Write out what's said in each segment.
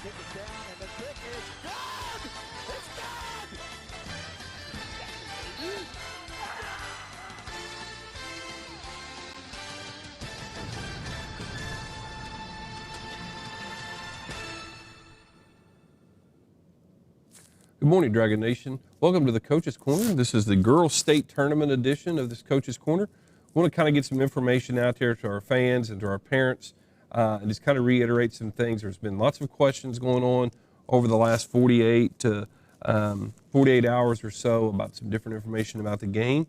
kick it down, and the kick is good! It's good! Good morning, Dragon Nation. Welcome to the Coach's Corner. This is the Girls State Tournament edition of this Coach's Corner. We want to kind of get some information out there to our fans and to our parents and just kind of reiterate some things. There's been lots of questions going on over the last 48 hours or so about some different information about the game.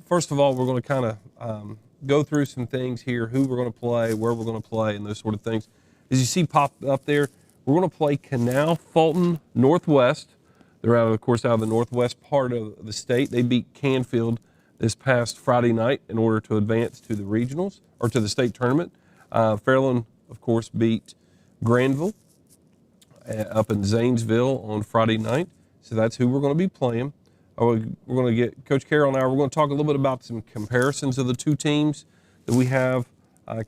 First of all, we're going to kind of go through some things here, who we're going to play, where we're going to play, and those sort of things. As you see popped up there, we're going to play Canal Fulton Northwest. They're of course, out of the northwest part of the state. They beat Canfield this past Friday night in order to advance to the regionals or to the state tournament. Fairland, of course, beat Granville up in Zanesville on Friday night. So that's who we're going to be playing. We're going to get Coach Carroll and I. We're going to talk a little bit about some comparisons of the two teams that we have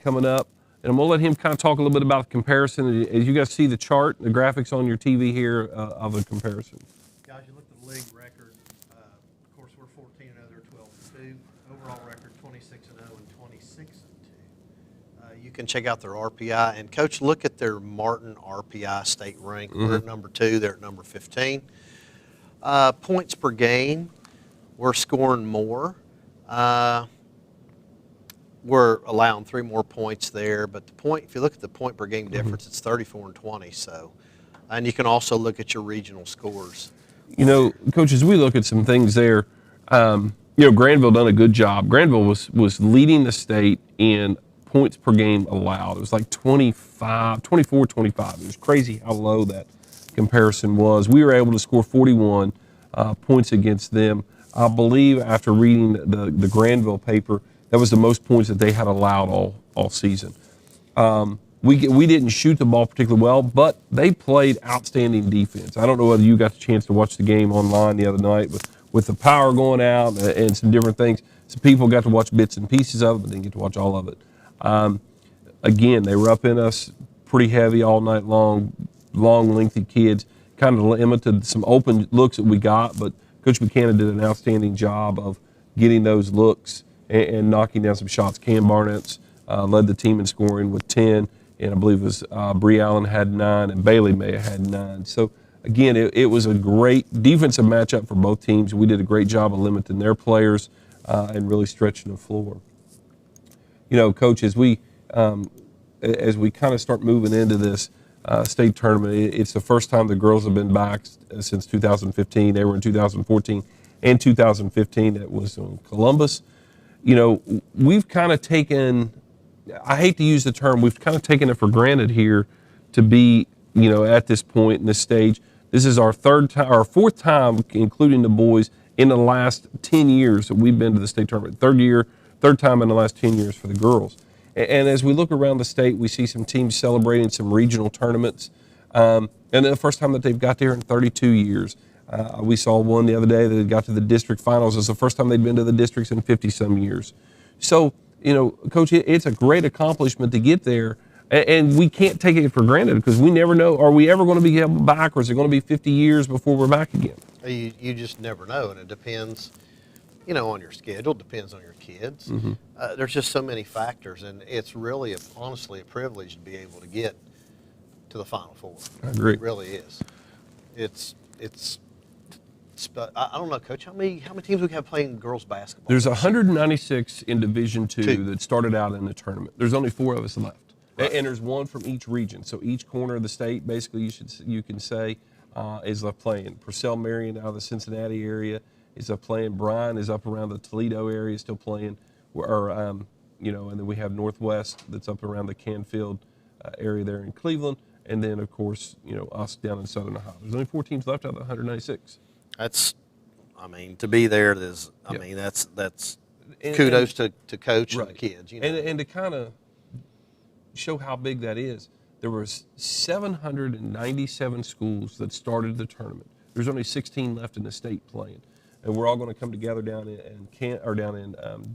coming up. And I'm going to let him kind of talk a little bit about the comparison. As you guys see the chart, the graphics on your TV here of a comparison. Guys, you look at the league record. Of course, we're 14-0, they're 12-2. Overall record 26-0 and 26-2. You can check out their RPI. And, Coach, look at their Martin RPI state rank. Mm-hmm. We're at number 2. They're at number 15. Points per game, we're scoring more. We're allowing 3 more points there, but if you look at the point per game difference, it's 34 and 20. So, and you can also look at your regional scores. You know, Coach, as we look at some things there, Granville done a good job. Granville was leading the state in points per game allowed. It was like 24, 25. It was crazy how low that comparison was. We were able to score 41 points against them. I believe after reading the Granville paper, that was the most points that they had allowed all season. We didn't shoot the ball particularly well, but they played outstanding defense. I don't know whether you got the chance to watch the game online the other night with the power going out and some different things. Some people got to watch bits and pieces of it, but didn't get to watch all of it. Again, they were up in us pretty heavy all night long, lengthy kids, kind of limited some open looks that we got, but Coach Buchanan did an outstanding job of getting those looks and knocking down some shots. Cam Barnett's led the team in scoring with 10, and I believe it was Bree Allen had 9, and Bailey May had 9. So, again, it was a great defensive matchup for both teams. We did a great job of limiting their players and really stretching the floor. You know, Coach, as we kind of start moving into this state tournament, it's the first time the girls have been back since 2015. They were in 2014 and 2015. That was in Columbus. You know, we've kind of taken, I hate to use the term, we've kind of taken it for granted here to be, at this point in this stage. This is our fourth time, including the boys, in the last 10 years that we've been to the state tournament. Third time in the last 10 years for the girls. And as we look around the state, we see some teams celebrating some regional tournaments. And the first time that they've got there in 32 years. We saw one the other day that got to the district finals. It's the first time they'd been to the districts in 50-some years. So, Coach, it's a great accomplishment to get there, and we can't take it for granted because we never know, are we ever going to be able back, or is it going to be 50 years before we're back again? You just never know, and it depends, on your schedule, depends on your kids. Mm-hmm. There's just so many factors, and it's really, honestly, a privilege to be able to get to the Final Four. I agree. It really is. I don't know, Coach, how many teams we have playing girls basketball? There's 196 in Division II that started out in the tournament. There's only 4 of us left. Right. And there's one from each region. So each corner of the state, basically, you can say, is playing. Purcell Marion out of the Cincinnati area is playing. Bryan is up around the Toledo area, still playing. And then we have Northwest that's up around the Canfield area there in Cleveland. And then, of course, us down in Southern Ohio. There's only 4 teams left out of the 196. To be there, that's kudos to Coach right. And the kids. And to kind of show how big that is, there was 797 schools that started the tournament. There's only 16 left in the state playing, and we're all going to come together down in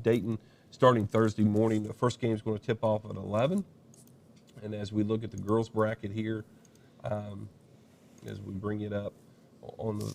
Dayton starting Thursday morning. The first game is going to tip off at 11, and as we look at the girls bracket here, as we bring it up on the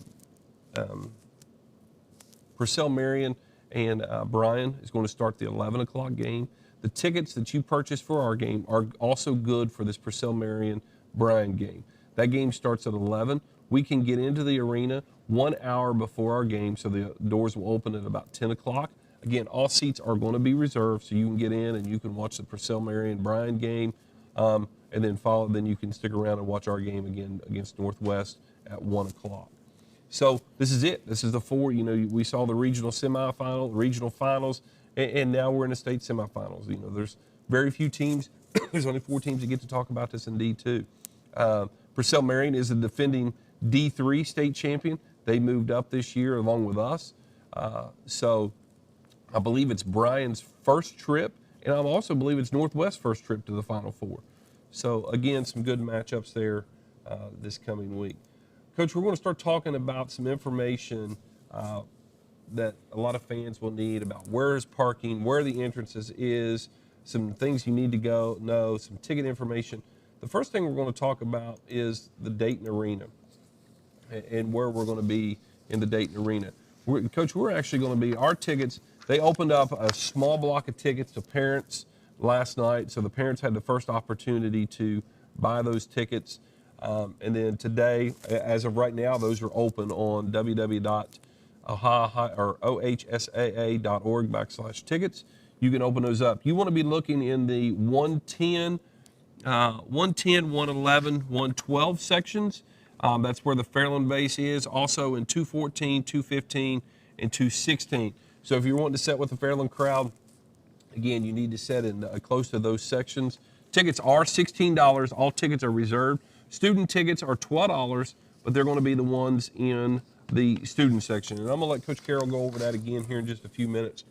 Purcell Marion and Bryan is going to start the 11 o'clock game. The tickets that you purchase for our game are also good for this Purcell Marion Bryan game. That game starts at 11. We can get into the arena 1 hour before our game, so the doors will open at about 10 o'clock. Again, all seats are going to be reserved, so you can get in and you can watch the Purcell Marion Bryan game, and then you can stick around and watch our game again against Northwest at 1 o'clock. So this is it. This is the four. We saw the regional semifinal, regional finals, and now we're in the state semifinals. There's very few teams. There's only 4 teams that get to talk about this in D2. Purcell Marion is the defending D3 state champion. They moved up this year along with us. So I believe it's Bryan's first trip, and I also believe it's Northwest's first trip to the Final Four. So again, some good matchups there this coming week. Coach, we're going to start talking about some information that a lot of fans will need about where is parking, where the entrances is, some things you need to know, some ticket information. The first thing we're going to talk about is the Dayton Arena and where we're going to be in the Dayton Arena. Coach, we're actually going to be, our tickets, they opened up a small block of tickets to parents last night, so the parents had the first opportunity to buy those tickets. And then today, as of right now, those are open on ohsaa.org/tickets. You can open those up. You want to be looking in the 110, 111, 112 sections. That's where the Fairland base is. Also in 214, 215, and 216. So if you're wanting to sit with the Fairland crowd, again, you need to sit in close to those sections. Tickets are $16. All tickets are reserved. Student tickets are $12, but they're going to be the ones in the student section. And I'm going to let Coach Carroll go over that again here in just a few minutes.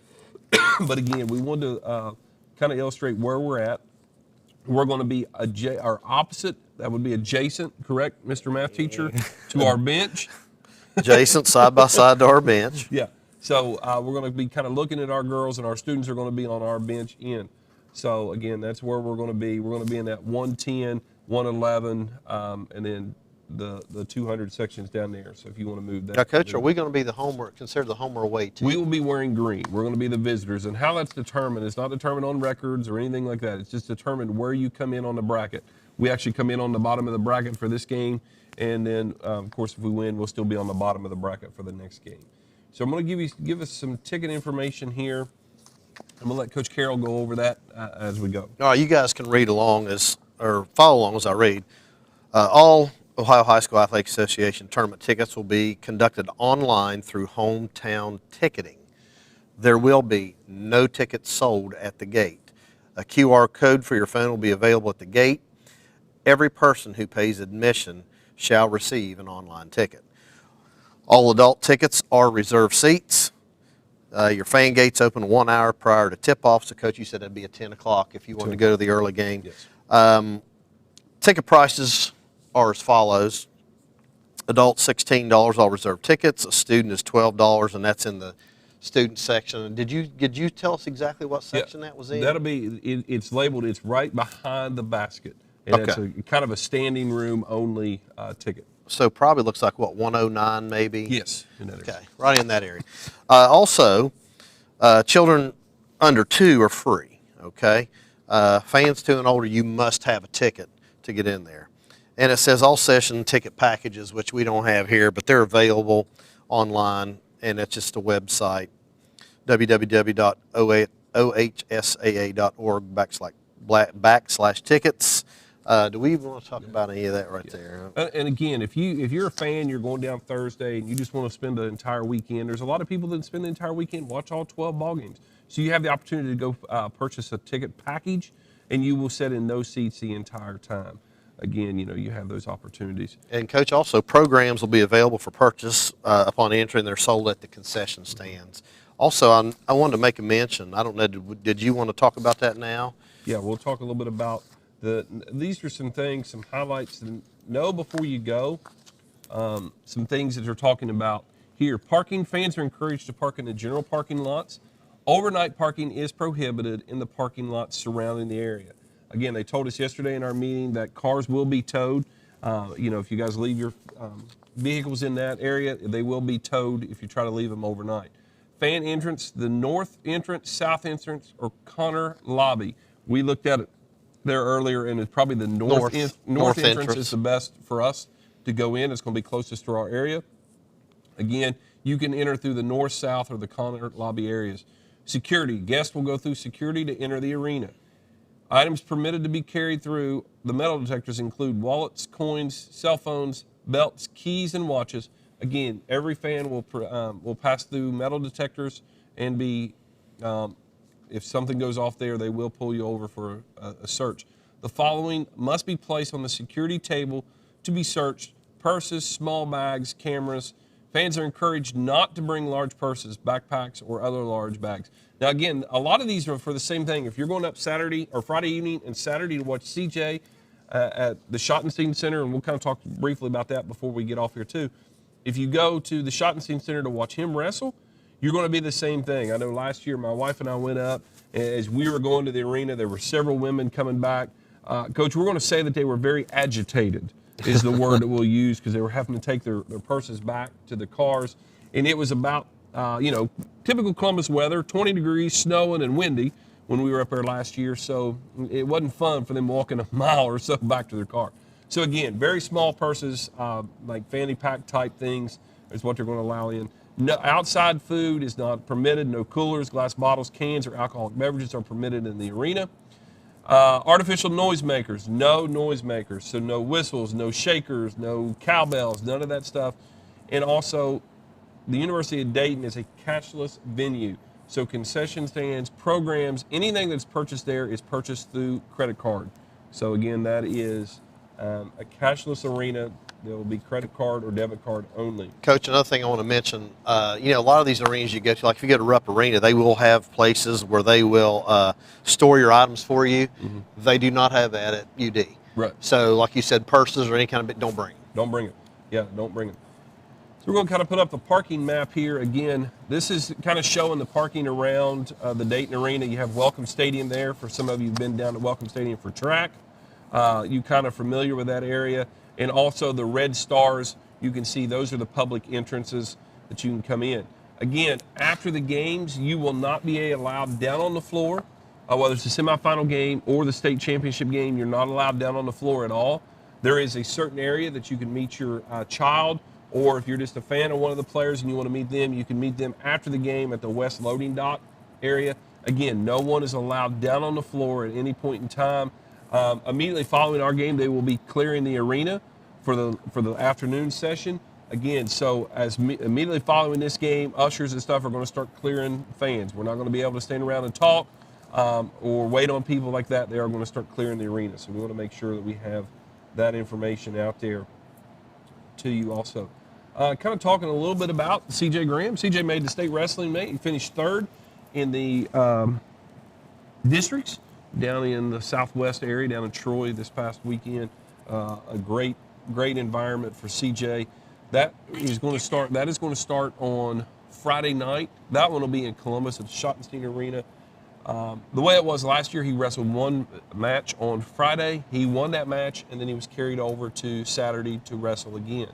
But again, we wanted to kind of illustrate where we're at. We're going to be our opposite. That would be adjacent, correct, Mr. Math Teacher, to our bench. Adjacent, side by side to our bench. Yeah. So we're going to be kind of looking at our girls, and our students are going to be on our bench end. So again, that's where we're going to be. We're going to be in that 110, 111, and then the 200 sections down there. So if you want to move that. Now, Coach, are we going to be considered the home or away team? We will be wearing green. We're going to be the visitors. And how that's determined, it's not determined on records or anything like that. It's just determined where you come in on the bracket. We actually come in on the bottom of the bracket for this game. And then, of course, if we win, we'll still be on the bottom of the bracket for the next game. So I'm going to give us some ticket information here. I'm going to let Coach Carroll go over that as we go. All right, you guys can read along or follow along as I read. All Ohio High School Athletic Association tournament tickets will be conducted online through hometown ticketing. There will be no tickets sold at the gate. A QR code for your phone will be available at the gate. Every person who pays admission shall receive an online ticket. All adult tickets are reserved seats. Your fan gates open 1 hour prior to tip-off. So, Coach, you said it'd be at 10 o'clock if you wanted to go to the early game. Yes. Ticket prices are as follows. Adult $16, all reserved tickets. A student is $12, and that's in the student section. Did you tell us exactly what section that was in? That'll be, it's labeled, it's right behind the basket. And it's kind of a standing room only ticket. So probably looks like, what, 109 maybe? Yes. In that area. Okay, right in that area. Also, children under 2 are free, okay? Fans 2 and older, you must have a ticket to get in there. And it says all session ticket packages, which we don't have here, but they're available online, and it's just a website, www.ohsaa.org/tickets. Do we even want to talk about any of that right there? And again, if you're a fan, you're going down Thursday, and you just want to spend the entire weekend, there's a lot of people that spend the entire weekend, watch all 12 ball games. So you have the opportunity to go purchase a ticket package, and you will sit in those seats the entire time. Again, you have those opportunities. And, Coach, also programs will be available for purchase upon entry, and they're sold at the concession stands. Also, I wanted to make a mention. I don't know, did you want to talk about that now? Yeah, we'll talk a little bit about these are some things, some highlights to know before you go. Some things that they're talking about here. Parking, fans are encouraged to park in the general parking lots. Overnight parking is prohibited in the parking lots surrounding the area. Again, they told us yesterday in our meeting that cars will be towed. If you guys leave your vehicles in that area, they will be towed if you try to leave them overnight. Fan entrance, the north entrance, south entrance, or Connor lobby. We looked at it there earlier, and it's probably the north entrance entrance is the best for us to go in. It's going to be closest to our area. Again, you can enter through the north, south, or the Connor lobby areas. Security. Guests will go through security to enter the arena. Items permitted to be carried through the metal detectors include wallets, coins, cell phones, belts, keys, and watches. Again, every fan will pass through metal detectors and be, if something goes off there, they will pull you over for a search. The following must be placed on the security table to be searched: purses, small bags, cameras. Fans are encouraged not to bring large purses, backpacks, or other large bags. Now, again, a lot of these are for the same thing. If you're going up Saturday or Friday evening and Saturday to watch CJ at the Schottenstein Center, and we'll kind of talk briefly about that before we get off here too. If you go to the Schottenstein Center to watch him wrestle, you're going to be the same thing. I know last year my wife and I went up, and as we were going to the arena, there were several women coming back. Coach, we're going to say that they were very agitated is the word that we'll use, because they were having to take their purses back to the cars. And it was about, typical Columbus weather, 20 degrees, snowing and windy when we were up there last year. So it wasn't fun for them walking a mile or so back to their car. So again, very small purses, like fanny pack type things is what they're going to allow in. No, outside food is not permitted. No coolers, glass bottles, cans, or alcoholic beverages are permitted in the arena. Artificial noisemakers, no noisemakers. So no whistles, no shakers, no cowbells, none of that stuff. And also, the University of Dayton is a cashless venue. So concession stands, programs, anything that's purchased there is purchased through credit card. So again, that is a cashless arena. There will be credit card or debit card only. Coach, another thing I want to mention, a lot of these arenas you go to, like if you go to Rupp Arena, they will have places where they will store your items for you. Mm-hmm. They do not have that at UD. Right. So like you said, purses or any kind of bit, don't bring them. Don't bring it. Yeah, don't bring it. So we're going to kind of put up the parking map here. Again, this is kind of showing the parking around the Dayton Arena. You have Welcome Stadium there. For some of you who've been down to Welcome Stadium for track, you kind of familiar with that area. And also the red stars, you can see those are the public entrances that you can come in. Again, after the games, you will not be allowed down on the floor. Whether it's the semifinal game or the state championship game, you're not allowed down on the floor at all. There is a certain area that you can meet your child, or if you're just a fan of one of the players and you want to meet them, you can meet them after the game at the West Loading Dock area. Again, no one is allowed down on the floor at any point in time. Immediately following our game, they will be clearing the arena for the afternoon session. Again, so immediately following this game, ushers and stuff are going to start clearing fans. We're not going to be able to stand around and talk or wait on people like that. They are going to start clearing the arena. So we want to make sure that we have that information out there to you also. Kind of talking a little bit about CJ Graham. CJ made the state wrestling meet. He finished third in the districts down in the southwest area, down in Troy this past weekend. A great environment for CJ. That is going to start on Friday night. That one will be in Columbus at the Schottenstein Arena. The way it was last year, he wrestled one match on Friday. He won that match, and then he was carried over to Saturday to wrestle again.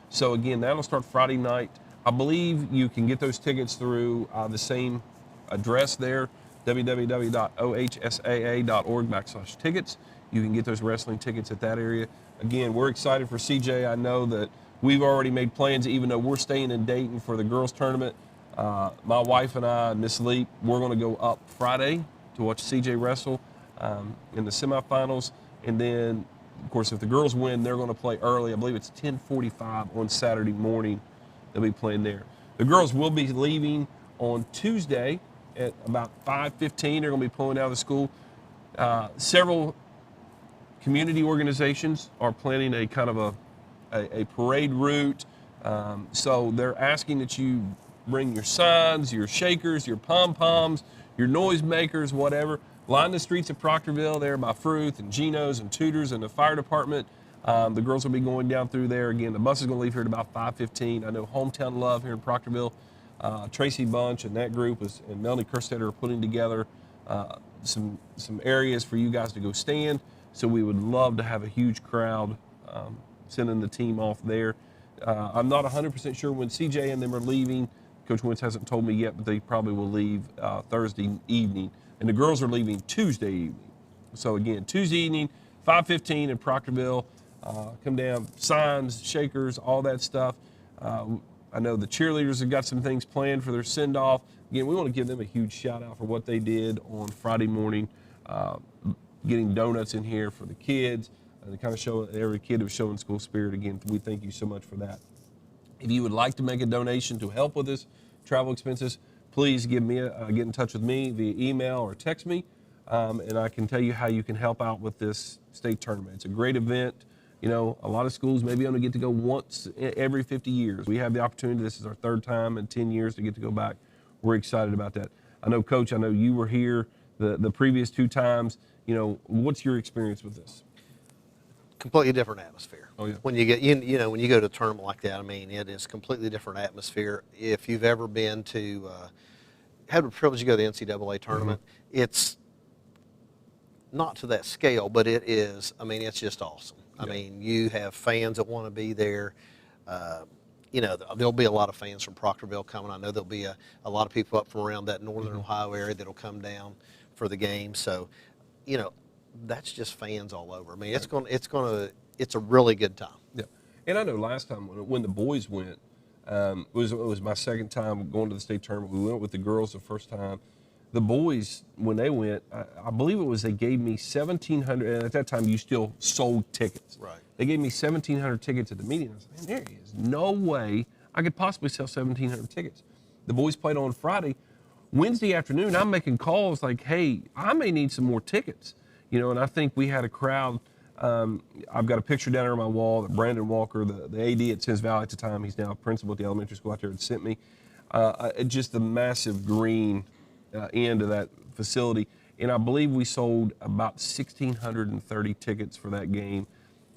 So again, that'll start Friday night. I believe you can get those tickets through the same address there, www.ohsaa.org/tickets. You can get those wrestling tickets at that area. Again, we're excited for CJ. I know that we've already made plans, even though we're staying in Dayton for the girls tournament. My wife and I, Miss Leap, we're going to go up Friday to watch CJ wrestle in the semifinals. And then, of course, if the girls win, they're going to play early. I believe it's 10:45 on Saturday morning. They'll be playing there. The girls will be leaving on Tuesday at about 5:15. They're going to be pulling out of the school. Several community organizations are planning a kind of a parade route. So they're asking that you bring your signs, your shakers, your pom-poms, your noisemakers, whatever. Line the streets of Proctorville there by Fruth and Geno's and Tudor's and the fire department. The girls will be going down through there. Again, the bus is going to leave here at about 5:15. I know Hometown Love here in Proctorville, Tracy Bunch and that group and Melanie Kerstetter are putting together some areas for you guys to go stand. So we would love to have a huge crowd sending the team off there. I'm not 100% sure when CJ and them are leaving. Coach Wentz hasn't told me yet, but they probably will leave Thursday evening. And the girls are leaving Tuesday evening. So, again, Tuesday evening, 5:15 in Proctorville. Come down, signs, shakers, all that stuff. I know the cheerleaders have got some things planned for their send-off. Again, we want to give them a huge shout-out for what they did on Friday morning, getting donuts in here for the kids, and to kind of show every kid was showing school spirit. Again, we thank you so much for that. If you would like to make a donation to help with this travel expenses, please get in touch with me via email or text me, and I can tell you how you can help out with this state tournament. It's a great event. You know, a lot of schools maybe only get to go once every 50 years. We have the opportunity. This is our third time in 10 years to get to go back. We're excited about that. I know, Coach, I know you were here the previous 2 times. You know, what's your experience with this? Completely different atmosphere. Oh, yeah. When you get when you go to a tournament like that, I mean, it is completely different atmosphere. If you've ever been to had the privilege to go to the NCAA tournament, it's not to that scale, but it is. I mean, it's just awesome. I mean, you have fans that want to be there. You know, there'll be a lot of fans from Proctorville coming. I know there'll be a lot of people up from around that northern Ohio area that'll come down for the game. So, you know, that's just fans all over. I mean, it's a really good time. Yeah, and I know last time when the boys went, it was my second time going to the state tournament. We went with the girls the first time. The boys, when they went, I believe it was they gave me 1,700, and at that time you still sold tickets. Right. They gave me 1,700 tickets at the meeting. I was like, man, there is no way I could possibly sell 1,700 tickets. The boys played on Friday. Wednesday afternoon, I'm making calls like, hey, I may need some more tickets. You know, and I think we had a crowd. I've got a picture down there on my wall that Brandon Walker, the AD at Sims Valley at the time, he's now a principal at the elementary school out there, had sent me. Just the massive green end of that facility. And I believe we sold about 1,630 tickets for that game.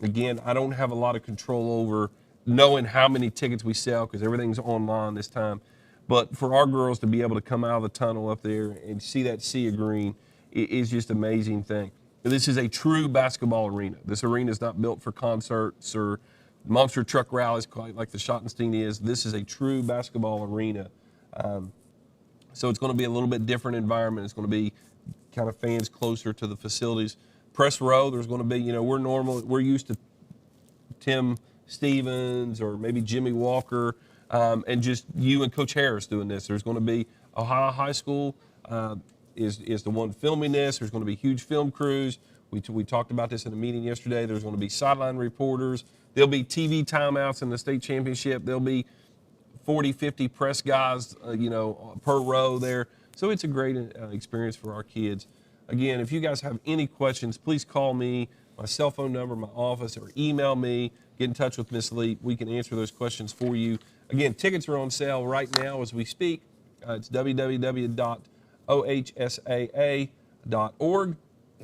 Again, I don't have a lot of control over knowing how many tickets we sell because everything's online this time. But for our girls to be able to come out of the tunnel up there and see that sea of green is just an amazing thing. This is a true basketball arena. This arena is not built for concerts or monster truck rallies quite like the Schottenstein is. This is a true basketball arena. So it's going to be a little bit different environment. It's going to be kind of fans closer to the facilities. Press row, there's going to be, you know, we're used to Tim Stevens or maybe Jimmy Walker and just you and Coach Harris doing this. There's going to be Ohio High School is the one filming this. There's going to be huge film crews. We talked about this in a meeting yesterday. There's going to be sideline reporters. There'll be TV timeouts in the state championship. There'll be 40, 50 press guys, per row there. So it's a great experience for our kids. Again, if you guys have any questions, please call me, my cell phone number, my office, or email me. Get in touch with Miss Lee. We can answer those questions for you. Again, tickets are on sale right now as we speak. It's www.ohsaa.org.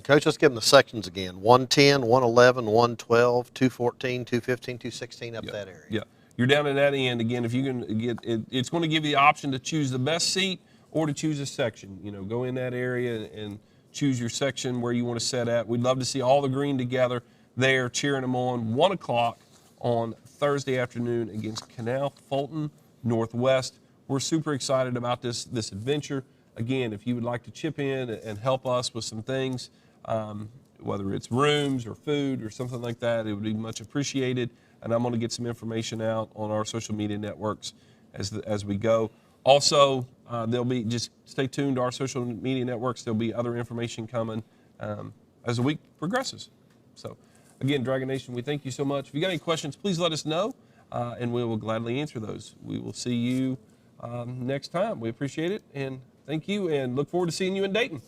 Coach, let's give them the sections again. 110, 111, 112, 214, 215, 216 up that area. Yeah. You're down in that end. Again, if you can get it, it's going to give you the option to choose the best seat or to choose a section. You know, go in that area and choose your section where you want to set at. We'd love to see all the green together there, cheering them on. 1 o'clock on Thursday afternoon against Canal Fulton Northwest. We're super excited about this adventure. Again, if you would like to chip in and help us with some things, whether it's rooms or food or something like that, it would be much appreciated. And I'm going to get some information out on our social media networks as we go. Also, there'll be, just stay tuned to our social media networks. There'll be other information coming as the week progresses. So, again, Dragon Nation, we thank you so much. If you got any questions, please let us know, and we will gladly answer those. We will see you next time. We appreciate it, and thank you, and look forward to seeing you in Dayton.